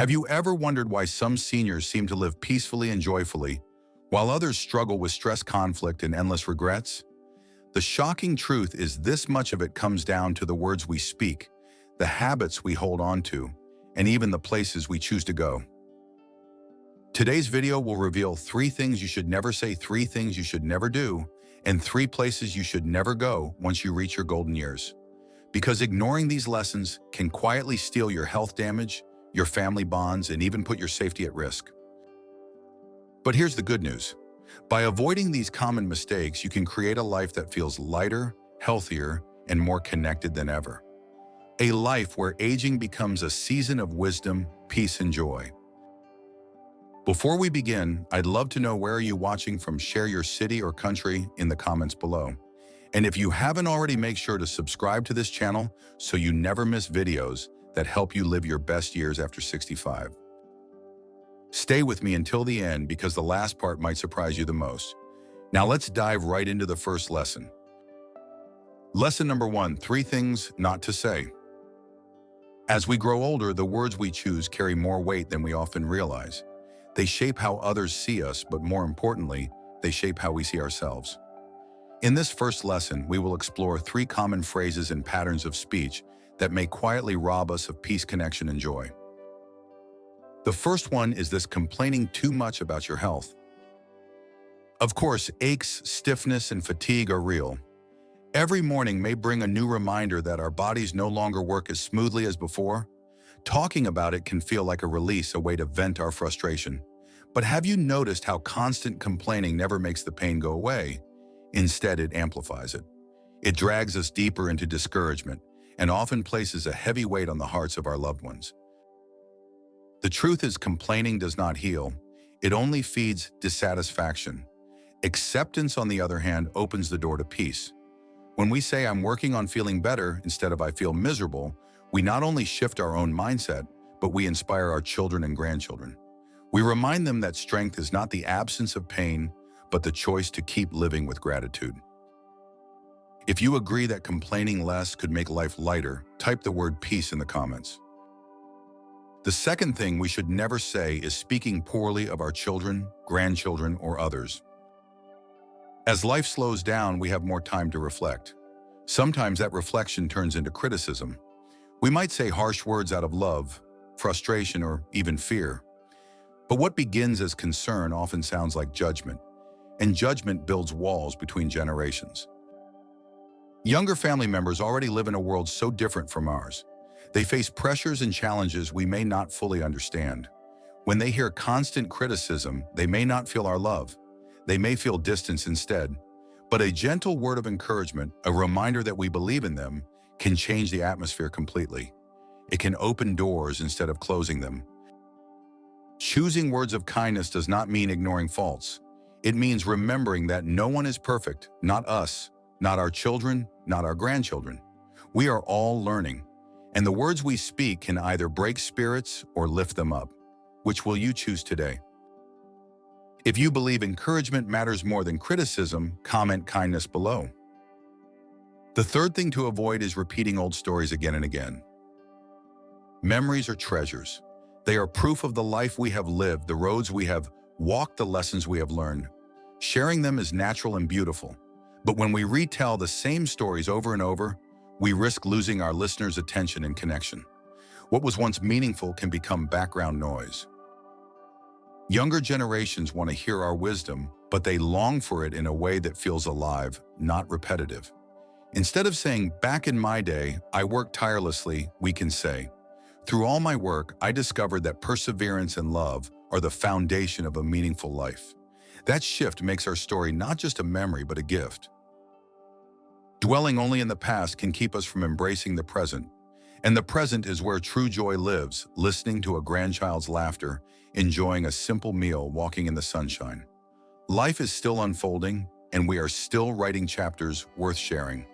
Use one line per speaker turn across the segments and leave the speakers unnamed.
Have you ever wondered why some seniors seem to live peacefully and joyfully, while others struggle with stress, conflict, and endless regrets? The shocking truth is this much of it comes down to the words we speak, the habits we hold on to, and even the places we choose to go. Today's video will reveal 3 things you should never say, 3 things you should never do, and 3 places you should never go once you reach your golden years. Because ignoring these lessons can quietly steal your health, damage your family bonds, and even put your safety at risk. But here's the good news. By avoiding these common mistakes, you can create a life that feels lighter, healthier, and more connected than ever. A life where aging becomes a season of wisdom, peace, and joy. Before we begin, I'd love to know where are you watching from. Share your city or country in the comments below. And if you haven't already, make sure to subscribe to this channel so you never miss videos that help you live your best years after 65. Stay with me until the end because the last part might surprise you the most. Now let's dive right into the first lesson. Lesson number 1, 3 things not to say. As we grow older, the words we choose carry more weight than we often realize. They shape how others see us, but more importantly, they shape how we see ourselves. In this first lesson, we will explore 3 common phrases and patterns of speech that may quietly rob us of peace, connection, and joy. The first one is this: complaining too much about your health. Of course, aches, stiffness, and fatigue are real. Every morning may bring a new reminder that our bodies no longer work as smoothly as before. Talking about it can feel like a release, a way to vent our frustration. But have you noticed how constant complaining never makes the pain go away? Instead, it amplifies it. It drags us deeper into discouragement and often places a heavy weight on the hearts of our loved ones. The truth is, complaining does not heal. It only feeds dissatisfaction. Acceptance, on the other hand, opens the door to peace. When we say, "I'm working on feeling better," instead of "I feel miserable," we not only shift our own mindset, but we inspire our children and grandchildren. We remind them that strength is not the absence of pain, but the choice to keep living with gratitude. If you agree that complaining less could make life lighter, type the word peace in the comments. The second thing we should never say is speaking poorly of our children, grandchildren, or others. As life slows down, we have more time to reflect. Sometimes that reflection turns into criticism. We might say harsh words out of love, frustration, or even fear. But what begins as concern often sounds like judgment, and judgment builds walls between generations. Younger family members already live in a world so different from ours. They face pressures and challenges we may not fully understand. When they hear constant criticism, they may not feel our love. They may feel distance instead. But a gentle word of encouragement, a reminder that we believe in them, can change the atmosphere completely. It can open doors instead of closing them. Choosing words of kindness does not mean ignoring faults. It means remembering that no one is perfect, not us, not our children, not our grandchildren. We are all learning, and the words we speak can either break spirits or lift them up. Which will you choose today? If you believe encouragement matters more than criticism, comment kindness below. The third thing to avoid is repeating old stories again and again. Memories are treasures. They are proof of the life we have lived, the roads we have walked, the lessons we have learned. Sharing them is natural and beautiful. But when we retell the same stories over and over, we risk losing our listeners' attention and connection. What was once meaningful can become background noise. Younger generations want to hear our wisdom, but they long for it in a way that feels alive, not repetitive. Instead of saying, "Back in my day, I worked tirelessly," we can say, "Through all my work, I discovered that perseverance and love are the foundation of a meaningful life." That shift makes our story not just a memory, but a gift. Dwelling only in the past can keep us from embracing the present. And the present is where true joy lives, listening to a grandchild's laughter, enjoying a simple meal, walking in the sunshine. Life is still unfolding, and we are still writing chapters worth sharing.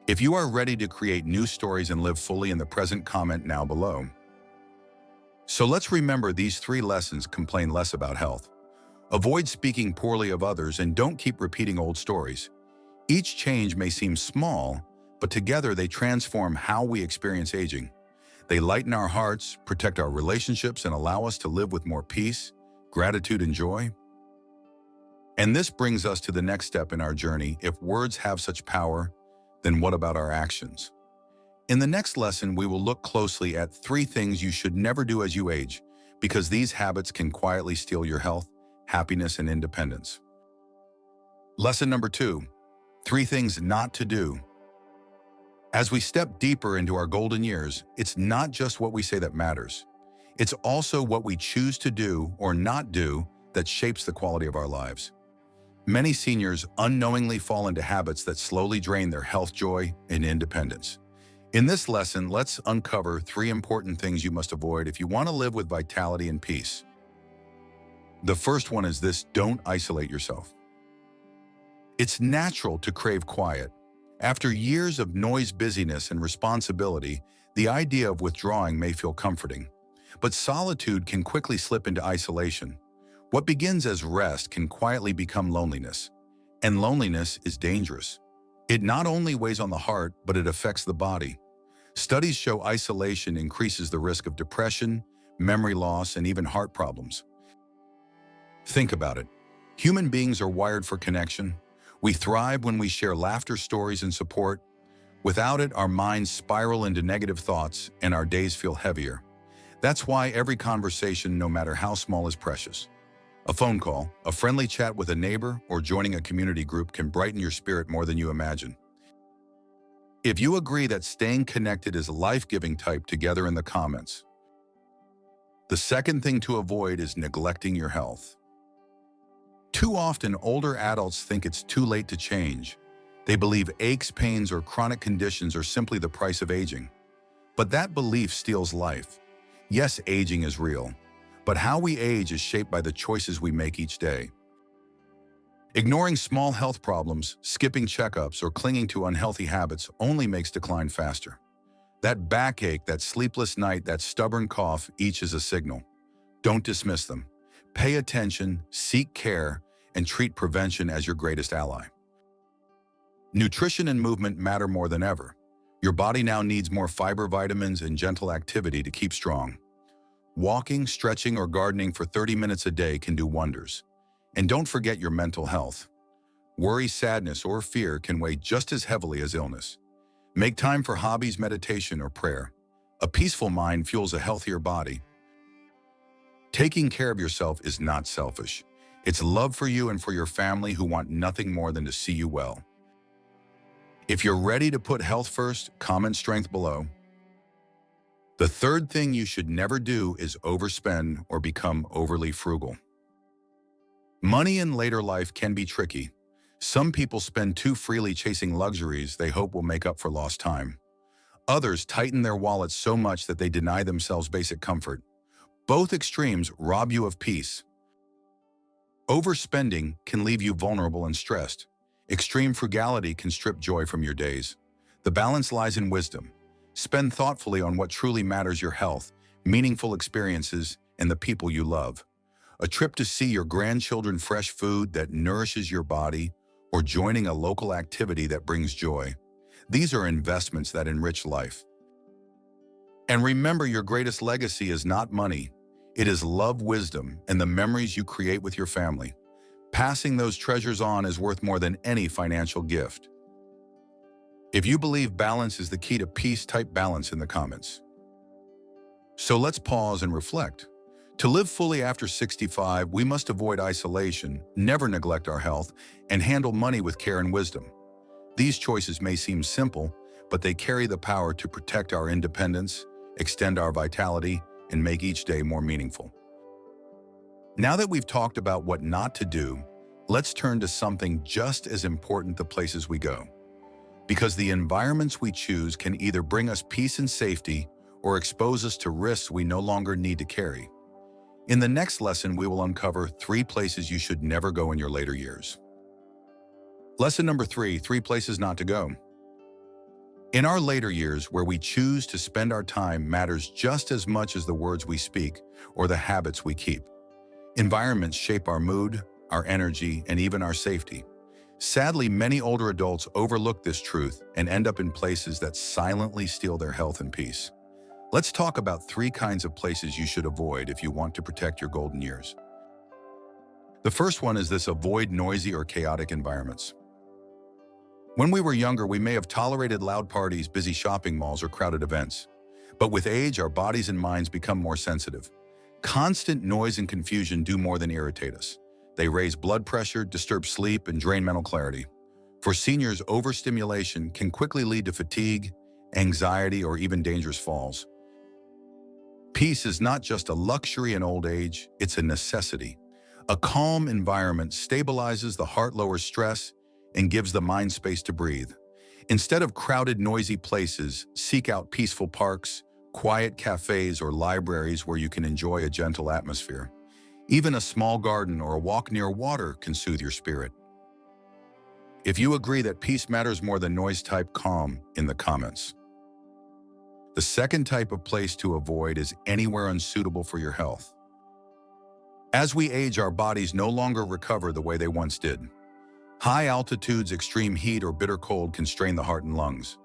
If you are ready to create new stories and live fully in the present, comment now below. So let's remember these 3 lessons. Complain less about health. Avoid speaking poorly of others, and don't keep repeating old stories. Each change may seem small, but together they transform how we experience aging. They lighten our hearts, protect our relationships, and allow us to live with more peace, gratitude, and joy. And this brings us to the next step in our journey. If words have such power, then what about our actions? In the next lesson, we will look closely at 3 things you should never do as you age, because these habits can quietly steal your health, happiness, and independence. Lesson number 2, 3 things not to do. As we step deeper into our golden years, it's not just what we say that matters. It's also what we choose to do or not do that shapes the quality of our lives. Many seniors unknowingly fall into habits that slowly drain their health, joy, and independence. In this lesson, let's uncover 3 important things you must avoid if you want to live with vitality and peace. The first one is this: don't isolate yourself. It's natural to crave quiet. After years of noise, busyness, and responsibility, the idea of withdrawing may feel comforting. But solitude can quickly slip into isolation. What begins as rest can quietly become loneliness. And loneliness is dangerous. It not only weighs on the heart, but it affects the body. Studies show isolation increases the risk of depression, memory loss, and even heart problems. Think about it. Human beings are wired for connection. We thrive when we share laughter, stories, and support. Without it, our minds spiral into negative thoughts and our days feel heavier. That's why every conversation, no matter how small, is precious. A phone call, a friendly chat with a neighbor, or joining a community group can brighten your spirit more than you imagine. If you agree that staying connected is life-giving, type together in the comments. The second thing to avoid is neglecting your health. Too often, older adults think it's too late to change. They believe aches, pains, or chronic conditions are simply the price of aging. But that belief steals life. Yes, aging is real, but how we age is shaped by the choices we make each day. Ignoring small health problems, skipping checkups, or clinging to unhealthy habits only makes decline faster. That backache, that sleepless night, that stubborn cough, each is a signal. Don't dismiss them. Pay attention, seek care, and treat prevention as your greatest ally. Nutrition and movement matter more than ever. Your body now needs more fiber, vitamins, and gentle activity to keep strong. Walking, stretching, or gardening for 30 minutes a day can do wonders. And don't forget your mental health. Worry, sadness, or fear can weigh just as heavily as illness. Make time for hobbies, meditation, or prayer. A peaceful mind fuels a healthier body. Taking care of yourself is not selfish. It's love for you and for your family who want nothing more than to see you well. If you're ready to put health first, comment strength below. The third thing you should never do is overspend or become overly frugal. Money in later life can be tricky. Some people spend too freely chasing luxuries they hope will make up for lost time. Others tighten their wallets so much that they deny themselves basic comfort. Both extremes rob you of peace. Overspending can leave you vulnerable and stressed. Extreme frugality can strip joy from your days. The balance lies in wisdom. Spend thoughtfully on what truly matters: your health, meaningful experiences, and the people you love. A trip to see your grandchildren, fresh food that nourishes your body, or joining a local activity that brings joy. These are investments that enrich life. And remember, your greatest legacy is not money. It is love, wisdom, and the memories you create with your family. Passing those treasures on is worth more than any financial gift. If you believe balance is the key to peace, type balance in the comments. So let's pause and reflect. To live fully after 65, we must avoid isolation, never neglect our health, and handle money with care and wisdom. These choices may seem simple, but they carry the power to protect our independence, extend our vitality, and make each day more meaningful. Now that we've talked about what not to do, let's turn to something just as important: the places we go. Because the environments we choose can either bring us peace and safety or expose us to risks we no longer need to carry. In the next lesson, we will uncover 3 places you should never go in your later years. Lesson number 3, 3 places not to go. In our later years, where we choose to spend our time matters just as much as the words we speak or the habits we keep. Environments shape our mood, our energy, and even our safety. Sadly, many older adults overlook this truth and end up in places that silently steal their health and peace. Let's talk about 3 kinds of places you should avoid if you want to protect your golden years. The first one is this: avoid noisy or chaotic environments. When we were younger, we may have tolerated loud parties, busy shopping malls, or crowded events. But with age, our bodies and minds become more sensitive. Constant noise and confusion do more than irritate us. They raise blood pressure, disturb sleep, and drain mental clarity. For seniors, overstimulation can quickly lead to fatigue, anxiety, or even dangerous falls. Peace is not just a luxury in old age, it's a necessity. A calm environment stabilizes the heart, lowers stress, and gives the mind space to breathe. Instead of crowded, noisy places, seek out peaceful parks, quiet cafes, or libraries where you can enjoy a gentle atmosphere. Even a small garden or a walk near water can soothe your spirit. If you agree that peace matters more than noise, type calm in the comments. The second type of place to avoid is anywhere unsuitable for your health. As we age, our bodies no longer recover the way they once did. High altitudes, extreme heat, or bitter cold can strain the heart and lungs.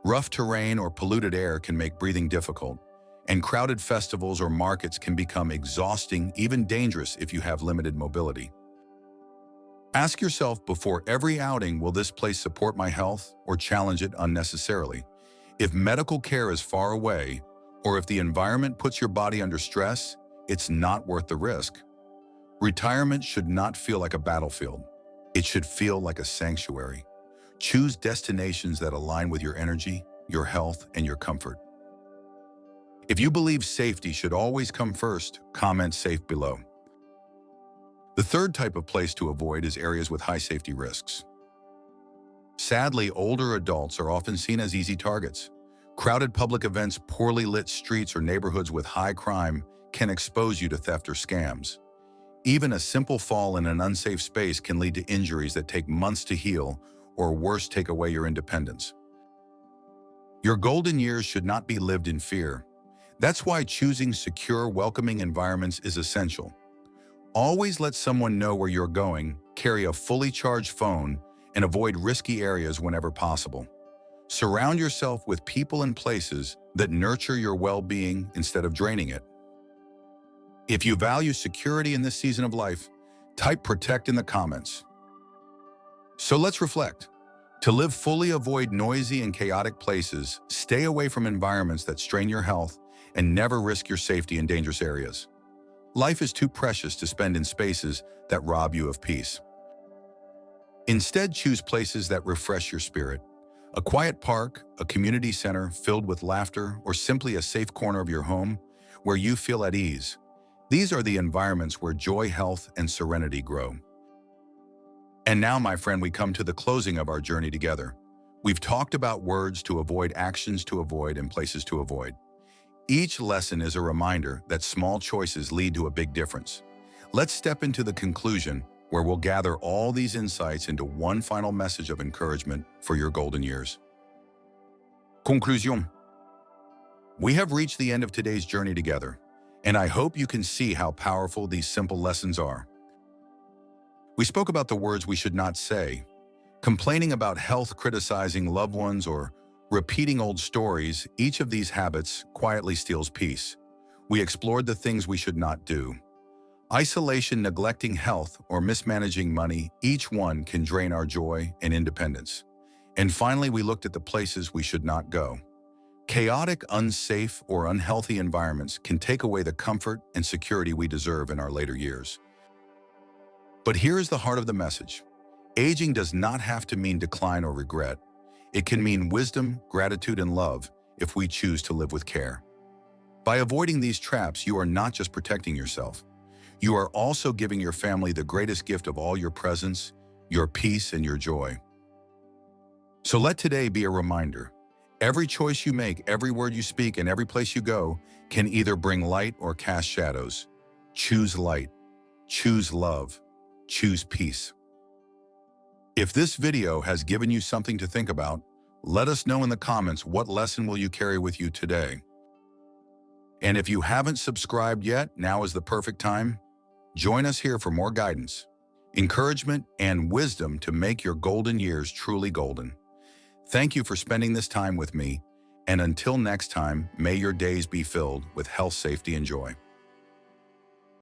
Rough terrain or polluted air can make breathing difficult, and crowded festivals or markets can become exhausting, even dangerous if you have limited mobility. Ask yourself before every outing, will this place support my health or challenge it unnecessarily? If medical care is far away, or if the environment puts your body under stress, it's not worth the risk. Retirement should not feel like a battlefield. It should feel like a sanctuary. Choose destinations that align with your energy, your health, and your comfort. If you believe safety should always come first, comment safe below. The third type of place to avoid is areas with high safety risks. Sadly, older adults are often seen as easy targets. Crowded public events, poorly lit streets, or neighborhoods with high crime can expose you to theft or scams. Even a simple fall in an unsafe space can lead to injuries that take months to heal, or worse, take away your independence. Your golden years should not be lived in fear. That's why choosing secure, welcoming environments is essential. Always let someone know where you're going, carry a fully charged phone, and avoid risky areas whenever possible. Surround yourself with people and places that nurture your well-being instead of draining it. If you value security in this season of life, type protect in the comments. So let's reflect. To live fully, avoid noisy and chaotic places, stay away from environments that strain your health, and never risk your safety in dangerous areas. Life is too precious to spend in spaces that rob you of peace. Instead, choose places that refresh your spirit. A quiet park, a community center filled with laughter, or simply a safe corner of your home where you feel at ease. These are the environments where joy, health, and serenity grow. And now, my friend, we come to the closing of our journey together. We've talked about words to avoid, actions to avoid, and places to avoid. Each lesson is a reminder that small choices lead to a big difference. Let's step into the conclusion, where we'll gather all these insights into one final message of encouragement for your golden years. Conclusion. We have reached the end of today's journey together, and I hope you can see how powerful these simple lessons are. We spoke about the words we should not say, complaining about health, criticizing loved ones, or repeating old stories. Each of these habits quietly steals peace. We explored the things we should not do. Isolation, neglecting health, or mismanaging money, each one can drain our joy and independence. And finally, we looked at the places we should not go. Chaotic, unsafe, or unhealthy environments can take away the comfort and security we deserve in our later years. But here is the heart of the message. Aging does not have to mean decline or regret. It can mean wisdom, gratitude, and love if we choose to live with care. By avoiding these traps, you are not just protecting yourself. You are also giving your family the greatest gift of all: your presence, your peace, and your joy. So let today be a reminder. Every choice you make, every word you speak, and every place you go can either bring light or cast shadows. Choose light, choose love, choose peace. If this video has given you something to think about, let us know in the comments, what lesson will you carry with you today? And if you haven't subscribed yet, now is the perfect time. Join us here for more guidance, encouragement, and wisdom to make your golden years truly golden. Thank you for spending this time with me, And until next time, may your days be filled with health, safety, and joy.